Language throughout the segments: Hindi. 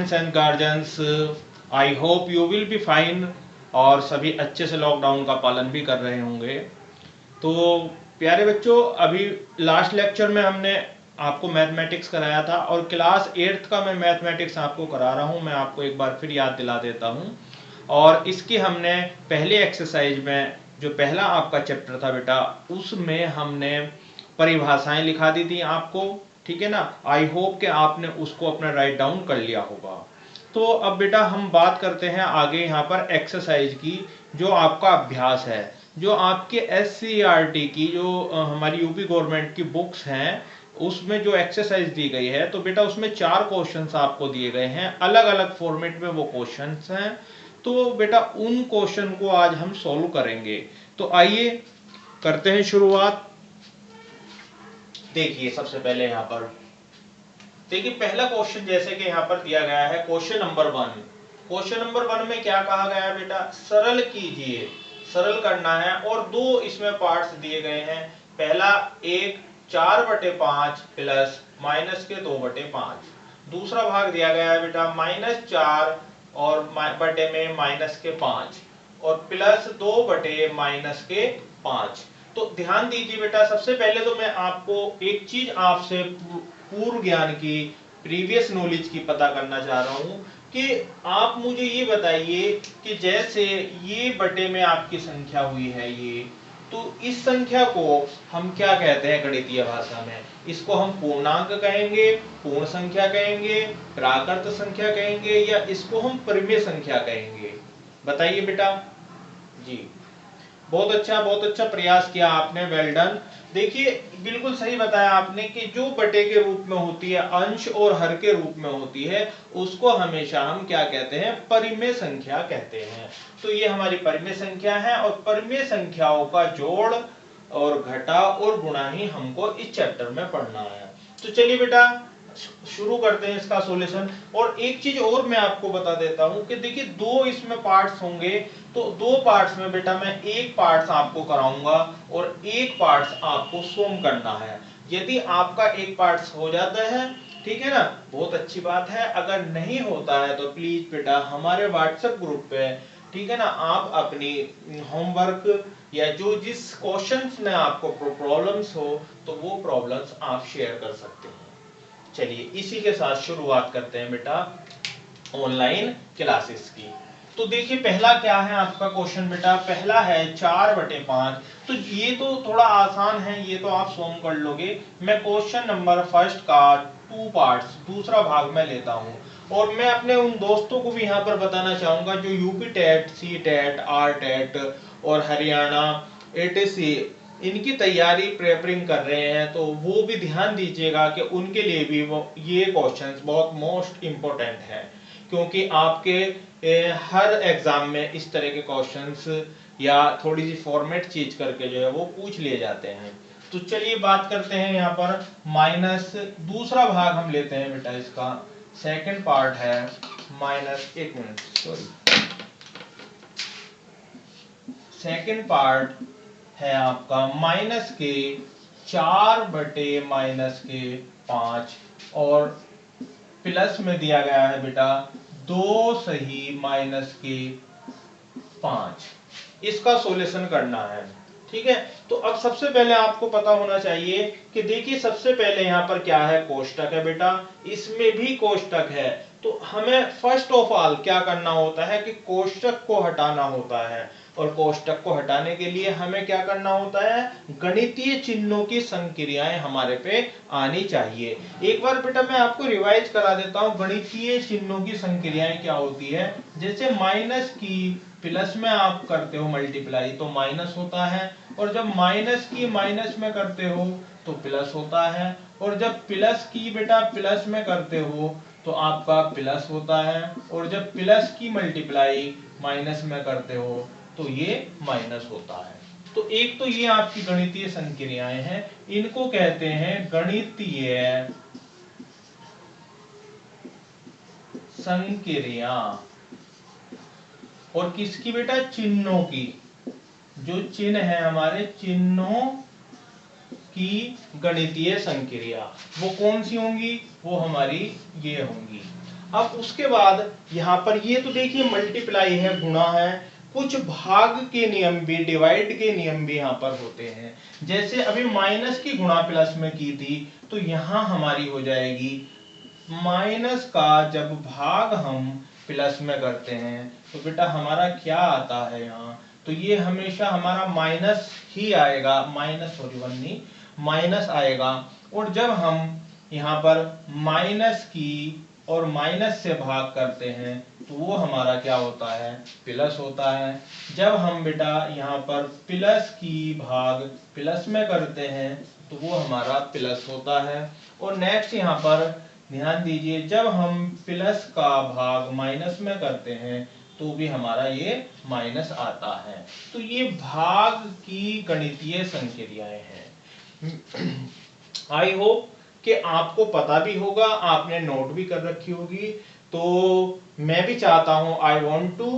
Students and guardians, I hope you will be fine और सभी अच्छे से लॉकडाउन का पालन भी कर रहे होंगे। तो प्यारे बच्चों, अभी लास्ट लेक्चर में हमने आपको मैथमेटिक्स कराया था और क्लास 8th का मैं मैथमेटिक्स आपको करा रहा हूं। मैं आपको एक बार फिर याद दिला देता हूं। और इसकी हमने पहले एक्सरसाइज में जो पहला आपका चैप्टर था बेटा, उसमें हमने परिभाषाएं लिखा दी थी आपको, ठीक है ना। आई होप कि आपने उसको अपना राइट डाउन कर लिया होगा। तो अब बेटा हम बात करते हैं आगे यहाँ पर एक्सरसाइज की, जो आपका अभ्यास है, जो आपके SCERT की जो हमारी यूपी गवर्नमेंट की बुक्स हैं, उसमें जो एक्सरसाइज दी गई है। तो बेटा उसमें 4 क्वेश्चंस आपको दिए गए हैं, अलग अलग फॉर्मेट में वो क्वेश्चंस हैं। तो बेटा उन क्वेश्चन को आज हम सॉल्व करेंगे। तो आइए करते हैं शुरुआत। देखिए सबसे पहले यहाँ पर देखिए पहला क्वेश्चन जैसे कि यहाँ पर दिया गया है, क्वेश्चन नंबर 1। क्वेश्चन नंबर 1 में क्या कहा गया है बेटा, सरल कीजिए, सरल करना है। और दो इसमें पार्ट्स दिए गए हैं। पहला एक 4/5 प्लस माइनस के 2/5। दूसरा भाग दिया गया है बेटा -4 और बटे में -5 और प्लस 2 बटे -5। तो ध्यान दीजिए बेटा, सबसे पहले तो मैं आपको एक चीज आपसे पूर्व ज्ञान की, प्रीवियस नॉलेज की पता करना चाह रहा हूं कि आप मुझे ये बताइए कि जैसे ये बटे में आपकी संख्या हुई है ये, तो इस संख्या को हम क्या कहते हैं गणितीय भाषा में? इसको हम पूर्णांक कहेंगे, पूर्ण संख्या कहेंगे, प्राकृत संख्या कहेंगे, या इसको हम परिमेय संख्या कहेंगे? बताइए बेटा जी। बहुत अच्छा प्रयास किया आपने, वेल डन। देखिए बिल्कुल सही बताया आपने कि जो बटे के रूप में होती है, अंश और हर के रूप में होती है, उसको हमेशा हम क्या कहते हैं? परिमेय संख्या कहते हैं। तो ये हमारी परिमेय संख्या है और परिमेय संख्याओं का जोड़ और घटा और गुणा ही हमको इस चैप्टर में पढ़ना है। तो चलिए बेटा शुरू करते हैं इसका सॉल्यूशन। और एक चीज और मैं आपको बता देता हूं कि देखिए दो इसमें पार्ट्स होंगे, तो दो पार्ट्स में बेटा मैं एक पार्ट्स आपको कराऊंगा और एक पार्ट्स आपको सोम करना है। यदि आपका एक पार्ट्स हो जाता है, ठीक है ना, बहुत अच्छी बात है। अगर नहीं होता है तो प्लीज बेटा हमारे व्हाट्सएप ग्रुप पे, ठीक है ना, आप अपनी होमवर्क या जो जिस क्वेश्चंस में आपको प्रॉब्लम्स हो, तो वो प्रॉब्लम्स आप शेयर कर सकते हैं। चलिए इसी के साथ शुरुआत करते हैं बेटा ऑनलाइन क्लासेस की। तो देखिए पहला क्या है आपका क्वेश्चन बेटा, पहला है 4/5। तो ये तो थोड़ा आसान है, ये तो आप सोम कर लोगे। मैं क्वेश्चन नंबर फर्स्ट का 2 पार्ट्स, दूसरा भाग में लेता हूं। और मैं अपने उन दोस्तों को भी यहाँ पर बताना चाहूंगा जो UP TET, C TET, R TET और हरियाणा ATC इनकी तैयारी प्रेपरिंग कर रहे हैं, तो वो भी ध्यान दीजिएगा कि उनके लिए भी वो ये क्वेश्चंस बहुत मोस्ट इंपोर्टेंट है। क्योंकि आपके हर एग्जाम में इस तरह के क्वेश्चंस या थोड़ी सी फॉर्मेट चीज करके जो है वो पूछ लिए जाते हैं। तो चलिए बात करते हैं यहाँ पर माइनस, दूसरा भाग हम लेते हैं बेटा, इसका सेकंड पार्ट है माइनस, एक मिनट सॉरी, सेकंड पार्ट है आपका -4/-5 और प्लस में दिया गया है बेटा 2 सही -5। इसका सॉल्यूशन करना है, ठीक है। तो अब सबसे पहले आपको पता होना चाहिए कि देखिए सबसे पहले यहाँ पर क्या है, कोष्टक है बेटा, इसमें भी कोष्टक है। तो हमें फर्स्ट ऑफ ऑल क्या करना होता है कि कोष्टक को हटाना होता है। और कोष्टक को हटाने के लिए हमें क्या करना होता है, गणितीय चिन्हों की संक्रियाएं हमारे पे आनी चाहिए। एक बार बेटा मैं आपको रिवाइज करा देता हूं, गणितीय चिन्हों की संक्रियाएं क्या होती है। जैसे माइनस की प्लस में आप करते हो मल्टीप्लाई तो माइनस होता है, और जब माइनस की माइनस में करते हो तो प्लस होता है, और जब प्लस की बेटा प्लस में करते हो तो आपका प्लस होता है, और जब प्लस की मल्टीप्लाई माइनस में करते हो तो ये माइनस होता है। तो एक तो ये आपकी गणितीय संक्रियाएं हैं, इनको कहते हैं गणितीय संक्रिया। और किसकी बेटा, चिन्हों की, जो चिन्ह है हमारे चिन्हों की गणितीय संक्रिया, वो कौन सी होंगी, वो हमारी ये होंगी। अब उसके बाद यहाँ पर ये तो देखिए मल्टीप्लाई है, गुणा है, कुछ भाग के नियम भी, डिवाइड के नियम भी यहाँ पर होते हैं। जैसे अभी माइनस की गुणा प्लस में की थी, तो यहाँ हमारी हो जाएगी माइनस का जब भाग हम प्लस में करते हैं तो बेटा हमारा क्या आता है यहाँ, तो ये हमेशा हमारा माइनस ही आएगा, माइनस सॉरी वन नहीं माइनस आएगा। और जब हम यहाँ पर माइनस की और माइनस से भाग करते हैं तो वो हमारा क्या होता है, प्लस होता है। जब हम बेटा यहाँ पर प्लस की भाग प्लस में करते हैं तो वो हमारा प्लस होता है। और नेक्स्ट यहाँ पर ध्यान दीजिए, जब हम प्लस का भाग माइनस में करते हैं तो भी हमारा ये माइनस आता है। तो ये भाग की गणितीय संक्रियाएं हैं। आई होप कि आपको पता भी होगा, आपने नोट भी कर रखी होगी। तो मैं भी चाहता हूं, आई वांट टू,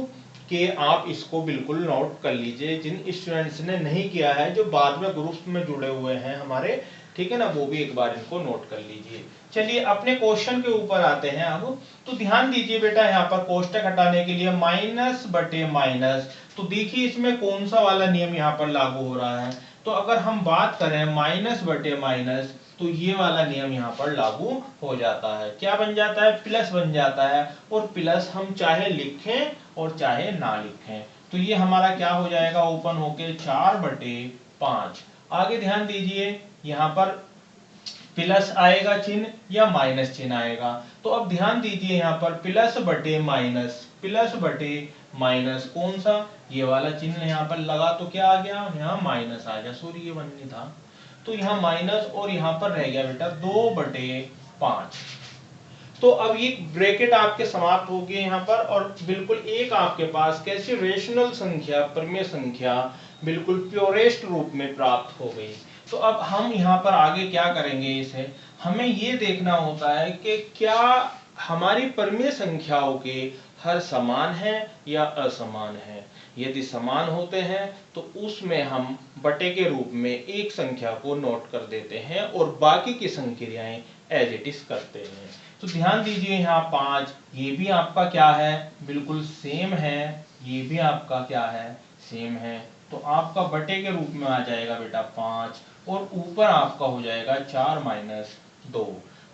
कि आप इसको बिल्कुल नोट कर लीजिए। जिन स्टूडेंट्स ने नहीं किया है, जो बाद में ग्रुप्स में जुड़े हुए हैं हमारे, ठीक है ना, वो भी एक बार इनको नोट कर लीजिए। चलिए अपने क्वेश्चन के ऊपर आते हैं अब। तो ध्यान दीजिए बेटा, यहाँ पर कोष्टक हटाने के लिए माइनस बटे माइनस, तो देखिए इसमें कौन सा वाला नियम यहाँ पर लागू हो रहा है। तो अगर हम बात करें माइनस बटे माइनस, तो ये वाला नियम यहाँ पर लागू हो जाता है। क्या बन जाता है, प्लस बन जाता है। और प्लस हम चाहे लिखें और चाहे ना लिखें, तो ये हमारा क्या हो जाएगा, ओपन होके 4/5। आगे ध्यान दीजिए, यहाँ पर प्लस आएगा चिन्ह या माइनस चिन्ह आएगा। तो अब ध्यान दीजिए यहाँ पर प्लस बटे माइनस कौन सा, ये वाला चिन्ह यहाँ पर लगा तो क्या आ गया, यहाँ माइनस आ गया, सॉरी ये वन नहीं था, तो यहाँ माइनस और यहाँ पर रह गया बेटा 2/5। तो अब ये ब्रैकेट आपके समाप्त हो गए यहाँ पर, और बिल्कुल एक आपके पास कैसी रेशनल संख्या, परिमेय संख्या बिल्कुल प्योरेस्ट रूप में प्राप्त हो गई। तो अब हम यहाँ पर आगे क्या करेंगे, इसे हमें ये देखना होता है कि क्या हमारी परिमेय संख्याओं के हर समान है या असमान है। यदि समान होते हैं तो उसमें हम बटे के रूप में एक संख्या को नोट कर देते हैं और बाकी की संख्याएं एज इट इज करते हैं। तो ध्यान दीजिए यहाँ 5, ये भी आपका क्या है, बिल्कुल सेम है, ये भी आपका क्या है, सेम है। तो आपका बटे के रूप में आ जाएगा बेटा 5, और ऊपर आपका हो जाएगा 4 - 2।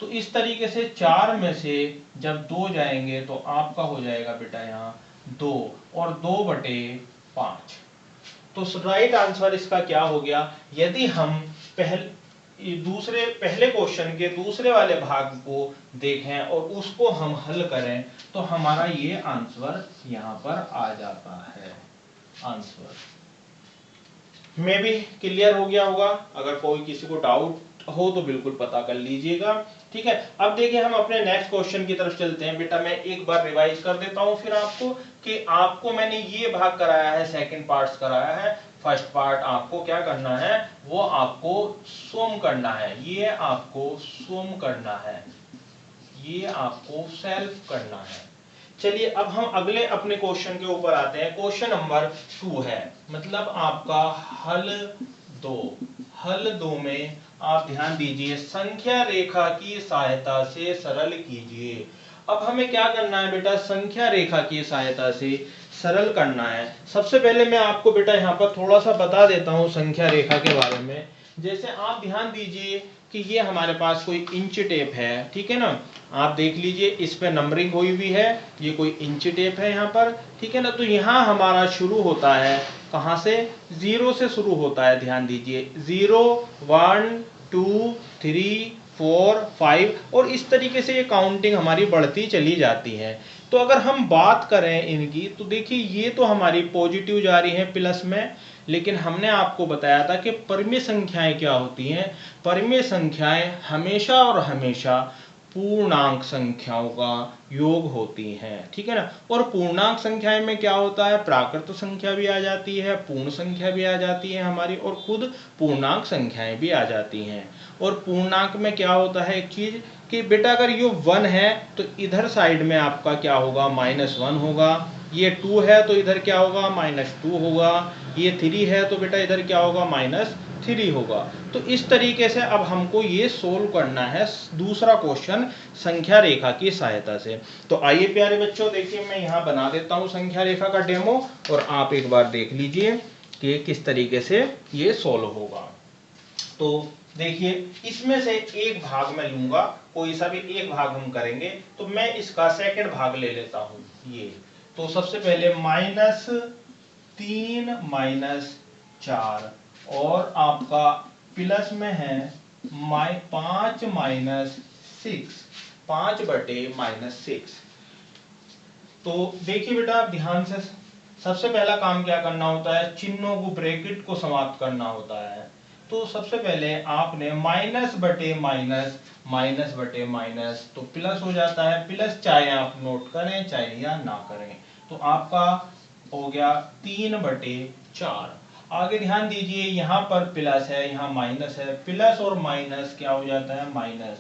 तो इस तरीके से 4 में से जब 2 जाएंगे तो आपका हो जाएगा बेटा यहाँ 2 और 2/5। तो राइट आंसर इसका क्या हो गया, यदि हम पहले क्वेश्चन के दूसरे वाले भाग को देखें और उसको हम हल करें तो हमारा ये आंसर यहाँ पर आ जाता है। आंसर में भी क्लियर हो गया होगा। अगर कोई किसी को डाउट हो तो बिल्कुल पता कर लीजिएगा, ठीक है। अब देखिए हम अपने नेक्स्ट क्वेश्चन की तरफ चलते हैं। बेटा मैं एक बार रिवाइज कर देता हूं फिर आपको, कि आपको मैंने ये भाग कराया है, सेकंड पार्ट्स कराया है। फर्स्ट पार्ट आपको क्या करना है, वो आपको सोम करना है, ये आपको सोम करना है, ये आपको सेल्फ करना है। चलिए अब हम अगले अपने क्वेश्चन के ऊपर आते हैं। क्वेश्चन नंबर 2 है, मतलब आपका हल 2 में आप ध्यान दीजिए, संख्या रेखा की सहायता से सरल कीजिए। अब हमें क्या करना है बेटा, संख्या रेखा की सहायता से सरल करना है। सबसे पहले मैं आपको बेटा यहाँ पर थोड़ा सा बता देता हूँ संख्या रेखा के बारे में। जैसे आप ध्यान दीजिए कि ये हमारे पास कोई इंच टेप है, ठीक है ना, आप देख लीजिए इस पे नंबरिंग हुई हुई है, ये कोई इंच टेप है यहाँ पर, ठीक है ना। तो यहाँ हमारा शुरू होता है कहाँ से, 0 से शुरू होता है। ध्यान दीजिए 0 1 2 3 4 5 और इस तरीके से ये काउंटिंग हमारी बढ़ती चली जाती है। तो अगर हम बात करें इनकी, तो देखिए ये तो हमारी पॉजिटिव जा रही है प्लस में, लेकिन हमने आपको बताया था कि परिमेय संख्याएं क्या होती हैं। परिमेय संख्याएं हमेशा और हमेशा पूर्णांक संख्याओं का योग होती हैं, ठीक है ना। और पूर्णांक संख्याएं में क्या होता है, प्राकृत संख्या भी आ जाती है, पूर्ण संख्या भी आ जाती है हमारी, और खुद पूर्णांक संख्याएं भी आ जाती हैं। और पूर्णांक में क्या होता है एक चीज कि बेटा अगर ये 1 है तो इधर साइड में आपका क्या होगा, -1 होगा। ये 2 है तो इधर क्या होगा, -2 होगा। ये 3 है तो बेटा इधर क्या होगा, -3 3 होगा। तो इस तरीके से अब हमको ये सोल्व करना है दूसरा क्वेश्चन संख्या रेखा की सहायता से। तो आइए प्यारे बच्चों, देखिए मैं यहाँ बना देता हूँ संख्या रेखा का डेमो और आप एक बार देख लीजिए कि किस तरीके से ये सोल्व होगा। तो देखिए, इसमें से एक भाग मैं लूंगा, कोई सा भी एक भाग हम करेंगे। तो मैं इसका सेकंड भाग ले लेता हूं ये। तो सबसे पहले -3 -4 और आपका प्लस में है 5 -6, 5/-6। तो देखिए बेटा, आप ध्यान से, सबसे पहला काम क्या करना होता है, चिन्हों को, ब्रैकेट को समाप्त करना होता है। तो सबसे पहले आपने माइनस बटे माइनस तो प्लस हो जाता है, प्लस चाहे आप नोट करें चाहे या ना करें। तो आपका हो गया 3/4। आगे ध्यान दीजिए, यहाँ पर प्लस है, यहाँ माइनस है, प्लस और माइनस क्या हो जाता है, माइनस,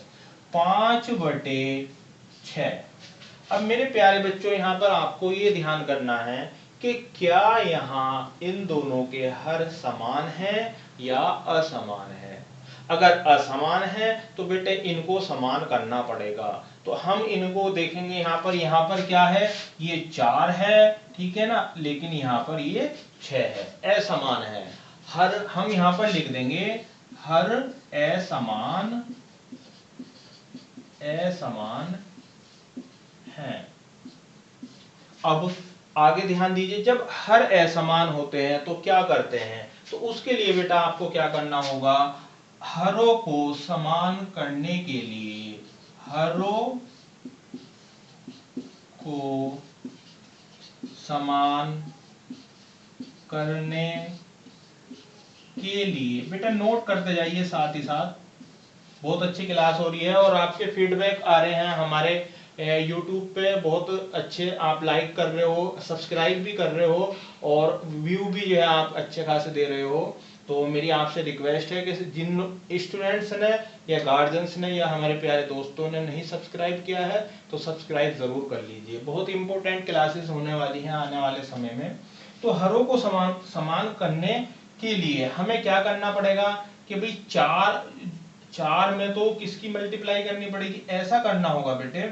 5/6। अब मेरे प्यारे बच्चों, यहाँ पर आपको ये ध्यान करना है कि क्या यहाँ इन दोनों के हर समान है या असमान है। अगर असमान है तो बेटे इनको समान करना पड़ेगा। तो हम इनको देखेंगे, यहाँ पर क्या है, ये 4 है, ठीक है ना, लेकिन यहाँ पर ये 6 है, असमान है। हर, हम यहाँ पर लिख देंगे हर असमान है। अब आगे ध्यान दीजिए, जब हर असमान होते हैं तो क्या करते हैं, तो उसके लिए बेटा आपको क्या करना होगा, हरों को समान करने के लिए, हरों को समान करने के लिए बेटा नोट करते जाइए साथ ही साथ। बहुत अच्छी क्लास हो रही है और आपके फीडबैक आ रहे हैं हमारे YouTube पे, बहुत अच्छे, आप लाइक कर रहे हो, सब्सक्राइब भी कर रहे हो और व्यू भी जो है आप अच्छे खासे दे रहे हो। तो मेरी आपसे रिक्वेस्ट है कि जिन स्टूडेंट्स ने या गार्जियंस ने या हमारे प्यारे दोस्तों ने नहीं सब्सक्राइब किया है तो सब्सक्राइब जरूर कर लीजिए। बहुत इंपॉर्टेंट क्लासेस होने वाली हैं आने वाले समय में। तो हरों को समान करने के लिए हमें क्या करना पड़ेगा कि भाई 4 में तो किसकी मल्टीप्लाई करनी पड़ेगी, ऐसा करना होगा बेटे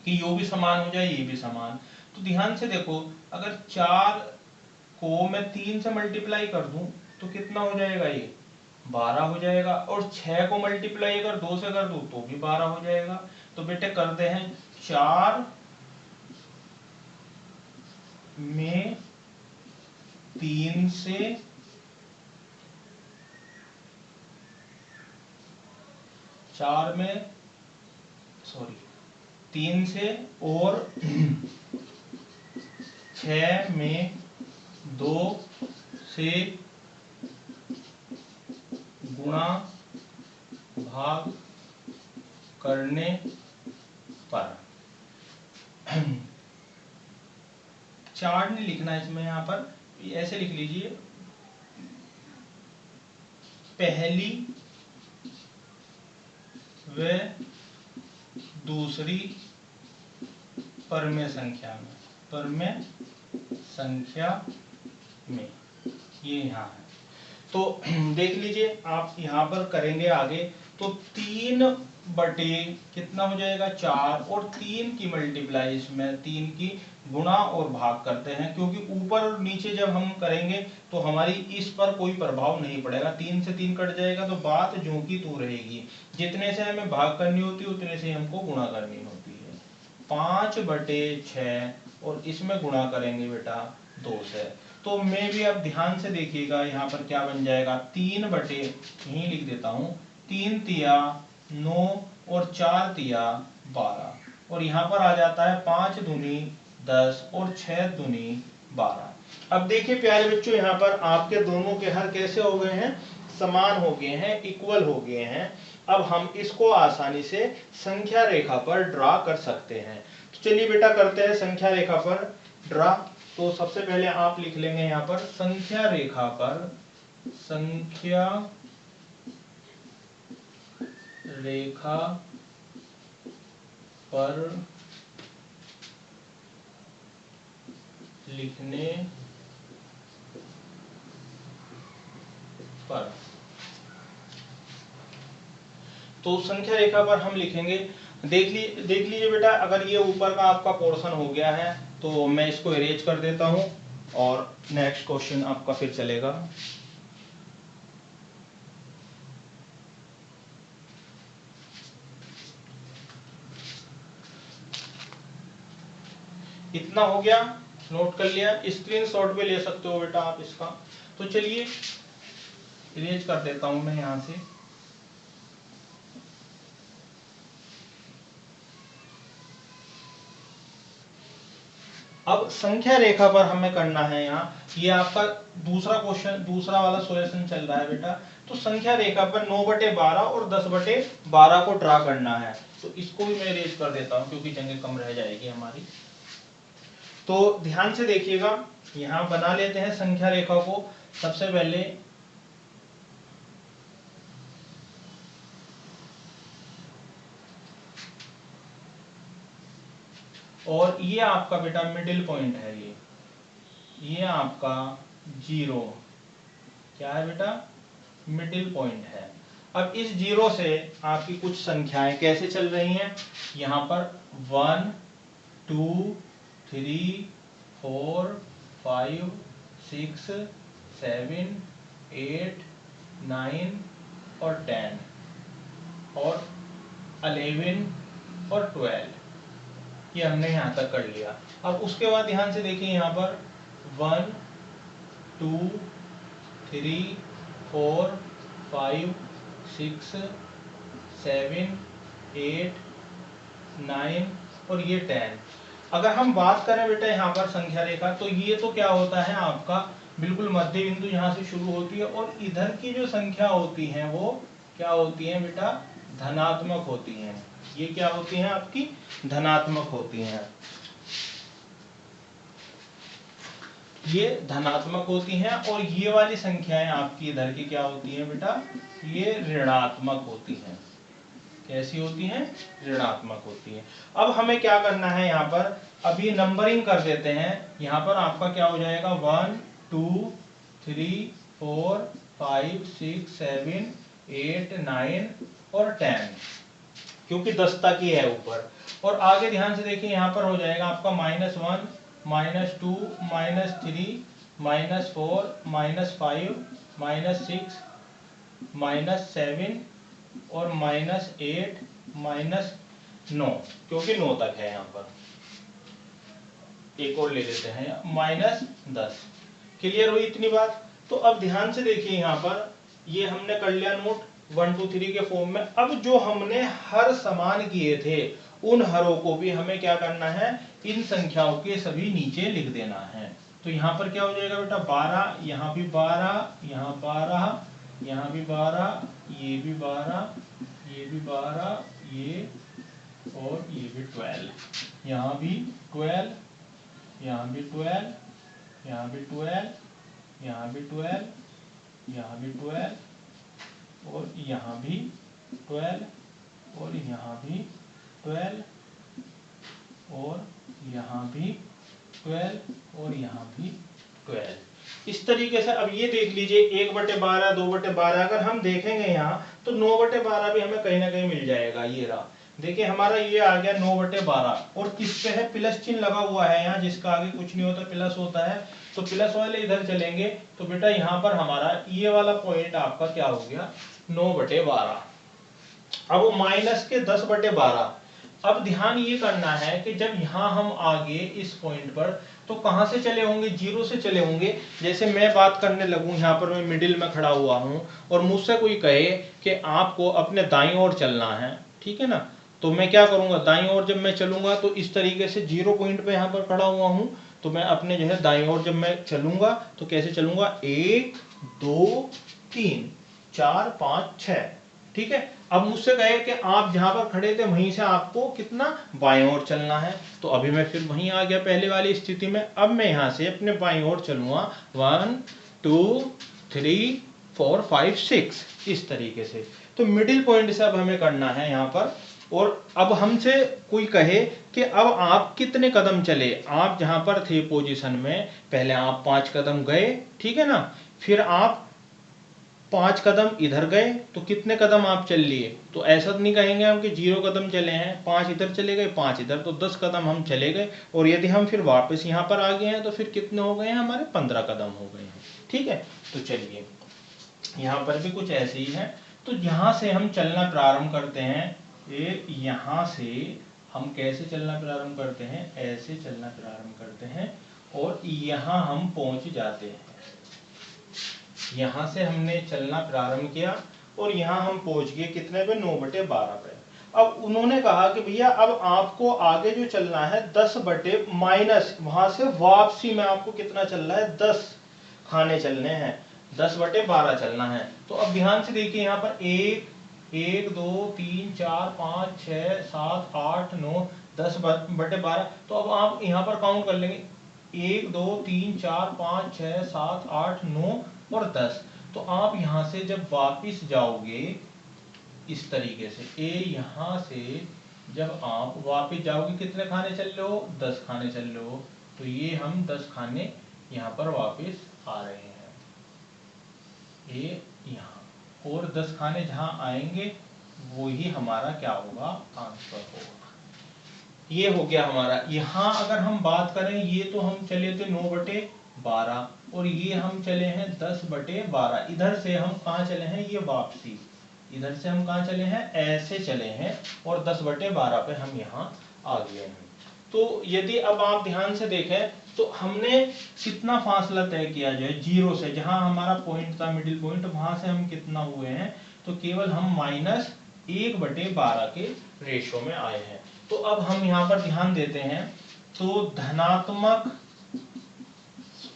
कि यो भी समान हो जाए, ये भी समान। तो ध्यान से देखो, अगर 4 को मैं 3 से मल्टीप्लाई कर दूं तो कितना हो जाएगा, ये 12 हो जाएगा। और 6 को मल्टीप्लाई अगर 2 से कर दूं तो भी 12 हो जाएगा। तो बेटे करते हैं 4 में 3 से 3 से और 6 में 2 से गुणा भाग करने पर, 4 नहीं लिखना इसमें, यहाँ पर ऐसे लिख लीजिए, पहली व दूसरी परमेय संख्या में ये यहाँ है। तो देख लीजिए, आप यहाँ पर करेंगे आगे तो 3 बटे कितना हो जाएगा, 4, और 3 की मल्टीप्लाई, इसमें 3 की गुणा और भाग करते हैं, क्योंकि ऊपर और नीचे जब हम करेंगे तो हमारी इस पर कोई प्रभाव नहीं पड़ेगा। 3 से 3 कट जाएगा तो बात जो की तू रहेगी, जितने से हमें भाग करनी होती है उतने से हमको गुणा करनी होती है। 5/6 और इसमें गुणा करेंगे बेटा 2 से। तो मैं भी, अब ध्यान से देखिएगा, यहाँ पर क्या बन जाएगा, 3 बटे, यही लिख देता हूँ, 3 तिया 9 और 4 तिया 12, और यहाँ पर आ जाता है 5 दूनी 10 और 6 दूनी 12। अब देखिए प्यारे बच्चों, यहाँ पर आपके दोनों के हर कैसे हो गए हैं, समान हो गए हैं, इक्वल हो गए हैं। अब हम इसको आसानी से संख्या रेखा पर ड्रा कर सकते हैं। तो चलिए बेटा करते हैं संख्या रेखा पर ड्रा। तो सबसे पहले आप लिख लेंगे यहाँ पर संख्या रेखा पर लिखने पर तो संख्या रेखा पर हम लिखेंगे, देख लीजिए बेटा, अगर ये ऊपर का आपका पोर्शन हो गया है तो मैं इसको इरेज कर देता हूं और नेक्स्ट क्वेश्चन आपका फिर चलेगा। इतना हो गया, नोट कर लिया, स्क्रीनशॉट भी ले सकते हो बेटा आप इसका। तो चलिए इरेज कर देता हूं मैं यहां से। अब संख्या रेखा पर हमें करना है यहाँ, ये आपका दूसरा क्वेश्चन, दूसरा वाला सॉल्यूशन चल रहा है बेटा। तो संख्या रेखा पर 9/12 और 10/12 को ड्रा करना है। तो इसको भी मैं इरेज कर देता हूँ क्योंकि जगह कम रह जाएगी हमारी। तो ध्यान से देखिएगा, यहां बना लेते हैं संख्या रेखा को। सबसे पहले और ये आपका बेटा मिडिल पॉइंट है, ये आपका 0 क्या है बेटा, मिडिल पॉइंट है। अब इस 0 से आपकी कुछ संख्याएं कैसे चल रही हैं, यहां पर 1 2 3 4 5 6 7 8 9 और 10 और 11 और 12, ये हमने यहां तक कर लिया। अब उसके बाद ध्यान से देखिए, यहां पर 1 2 3 4 5 6 7 8 9 और ये 10। अगर हम बात करें बेटा यहाँ पर संख्या रेखा, तो ये तो क्या होता है आपका बिल्कुल मध्य बिंदु यहाँ से शुरू होती है, और इधर की जो संख्या होती है वो क्या होती है बेटा, धनात्मक होती हैं। ये क्या होती हैं आपकी, धनात्मक होती हैं, ये धनात्मक होती हैं। और ये वाली संख्याएं आपकी इधर की क्या होती हैं बेटा, ये ऋणात्मक होती हैं। कैसी होती हैं, ऋणात्मक होती है। अब हमें क्या करना है यहाँ पर, अभी नंबरिंग कर देते हैं। यहाँ पर आपका क्या हो जाएगा, 1 2 3 4 5 6 7 8 9 और 10, क्योंकि 10 तक ही है ऊपर। और आगे ध्यान से देखिए, यहाँ पर हो जाएगा आपका -1 -2 -3 -4 -5 -6 -7 और -8 -9, क्योंकि 9 तक है यहाँ पर। एक और ले लेते हैं, -10। क्लियर हुई इतनी बात। तो अब ध्यान से देखिए, यहाँ पर ये हमने कर लिया नोट 1 2 3 के फॉर्म में। अब जो हमने हर समान किए थे उन हरों को भी हमें क्या करना है, इन संख्याओं के सभी नीचे लिख देना है। तो यहाँ पर क्या हो जाएगा बेटा, 12, यहाँ भी 12, यहाँ 12, यहाँ भी 12, ये भी 12, ये भी 12, ये और ये भी 12, यहाँ भी 12, यहाँ भी 12, यहाँ भी 12, यहाँ भी 12, यहाँ भी 12 और यहाँ भी 12 और यहाँ भी 12 और यहाँ भी 12 और यहाँ भी 12। इस तरीके से अब ये देख लीजिए, 1/12 2/12 अगर हम देखेंगे यहाँ तो 9/12 भी हमें कहीं ना कहीं मिल जाएगा। ये रहा, देखिए हमारा ये आ गया 9/12, और किस पे है, प्लस चिन्ह लगा हुआ है यहाँ, जिसका आगे कुछ नहीं होता प्लस होता है। तो प्लस वाले इधर चलेंगे तो बेटा यहाँ पर हमारा ये वाला पॉइंट आपका क्या हो गया, 9/12। अब माइनस के 10/12। अब ध्यान ये करना है कि जब यहाँ हम आगे इस पॉइंट पर, तो कहां से चले होंगे, 0 से चले होंगे। जैसे मैं बात करने लगूं, यहाँ पर मैं मिडिल में खड़ा हुआ हूं और मुझसे कोई कहे कि आपको अपने दाईं ओर चलना है, ठीक है ना, तो मैं क्या करूंगा, दाईं ओर जब मैं चलूंगा तो इस तरीके से 0 पॉइंट पे यहाँ पर खड़ा हुआ हूं, तो मैं अपने जो है दाईं ओर जब मैं चलूंगा तो कैसे चलूंगा, 1 2 3 4 5 6, ठीक है। अब मुझसे कहे कि आप जहां पर खड़े थे वहीं से आपको कितना, बाएं ओर चलना है। तो अभी मैं फिर वहीं आ गया पहले वाली स्थिति में। अब मैं यहां से अपने बाएं ओर चलूंगा, 1 2 3 4 5 6, इस तरीके से। तो मिडिल पॉइंट से अब हमें करना है यहाँ पर। और अब हमसे कोई कहे कि अब आप कितने कदम चले, आप जहां पर थे पोजीशन में, पहले आप 5 कदम गए, ठीक है ना, फिर आप 5 कदम इधर गए तो कितने कदम आप चल लिए, तो ऐसा तो नहीं कहेंगे हम कि 0 कदम चले हैं, 5 इधर चले गए 5 इधर, तो 10 कदम हम चले गए। और यदि हम फिर वापस यहाँ पर आ गए हैं तो फिर कितने हो गए हैं हमारे, 15 कदम हो गए हैं। ठीक है, तो चलिए यहाँ पर भी कुछ ऐसे ही है। तो यहाँ से हम चलना प्रारंभ करते हैं, ये यहाँ से हम कैसे चलना प्रारंभ करते हैं, ऐसे चलना प्रारंभ करते हैं और यहाँ हम पहुंच जाते हैं। यहाँ से हमने चलना प्रारंभ किया और यहाँ हम पहुंच गए कितने पे, 9/12 पे। अब उन्होंने कहा कि भैया अब आपको आगे जो चलना है 10 बटे माइनस वहां से वापसी में आपको कितना चलना है, 10 खाने चलने हैं, 10/12 चलना है। तो अब ध्यान से देखिए यहाँ पर 1 2 3 4 5 6 7 8 9 10/12। तो अब आप यहाँ पर काउंट कर लेंगे 1 2 3 4 5 6 7 8 9 और 10। तो आप यहाँ से जब वापिस जाओगे इस तरीके से, यहाँ से जब आप वापिस जाओगे कितने खाने चल रहे हो, 10 खाने चल रहे हो। तो ये हम 10 खाने यहाँ पर वापिस आ रहे हैं, ये यहाँ, और 10 खाने जहाँ आएंगे वो ही हमारा क्या होगा, आंसर होगा। ये हो गया हमारा। यहाँ अगर हम बात करें, ये तो हम चले थे 9/12 और ये हम चले हैं 10/12। इधर से हम कहाँ चले हैं, ये वापसी, इधर से हम कहाँ चले हैं, ऐसे चले हैं और 10/12 पे हम यहाँ आ गए हैं। तो यदि अब आप ध्यान से देखें तो हमने कितना फासला तय किया जाए, 0 से, जहां हमारा पॉइंट था मिडिल पॉइंट, वहां से हम कितना हुए हैं, तो केवल हम -1/12 के रेशो में आए हैं। तो अब हम यहाँ पर ध्यान देते हैं, तो धनात्मक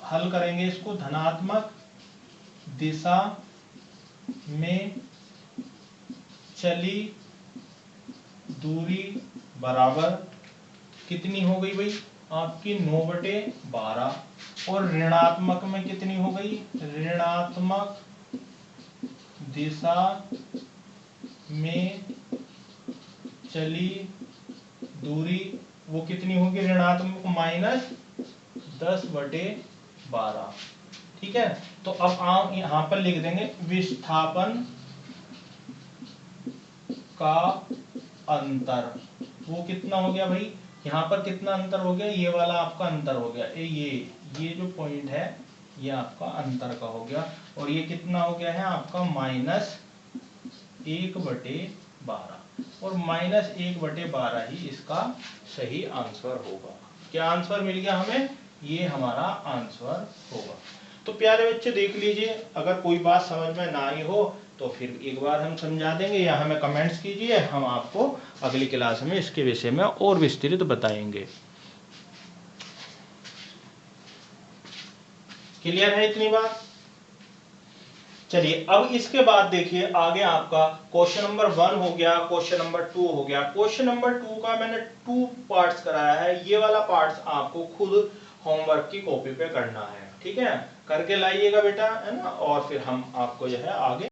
हल करेंगे इसको, धनात्मक दिशा में चली दूरी बराबर कितनी हो गई भाई आपकी, 9/12, और ऋणात्मक में कितनी हो गई, ऋणात्मक दिशा में चली दूरी वो कितनी होगी, ऋणात्मक -10/12। ठीक है, तो अब आप यहां पर लिख देंगे विस्थापन का अंतर, वो कितना हो गया भाई, यहाँ पर कितना अंतर हो गया, ये वाला आपका अंतर हो गया, ये जो पॉइंट है ये आपका अंतर का हो गया, और ये कितना हो गया है आपका -1/12, और -1/12 ही इसका सही आंसर होगा। क्या आंसर मिल गया हमें, ये हमारा आंसर होगा। तो प्यारे बच्चे देख लीजिए, अगर कोई बात समझ में ना आई हो तो फिर एक बार हम समझा देंगे या हमें कमेंट्स कीजिए, हम आपको अगली क्लास में इसके विषय में और विस्तृत बताएंगे। क्लियर है इतनी बात। चलिए अब इसके बाद देखिए आगे आपका क्वेश्चन नंबर 1 हो गया, क्वेश्चन नंबर 2 हो गया। क्वेश्चन नंबर 2 का मैंने 2 पार्ट्स कराया है, ये वाला पार्ट्स आपको खुद होमवर्क की कॉपी पे करना है। ठीक है, करके लाइएगा बेटा, है ना, और फिर हम आपको जो है आगे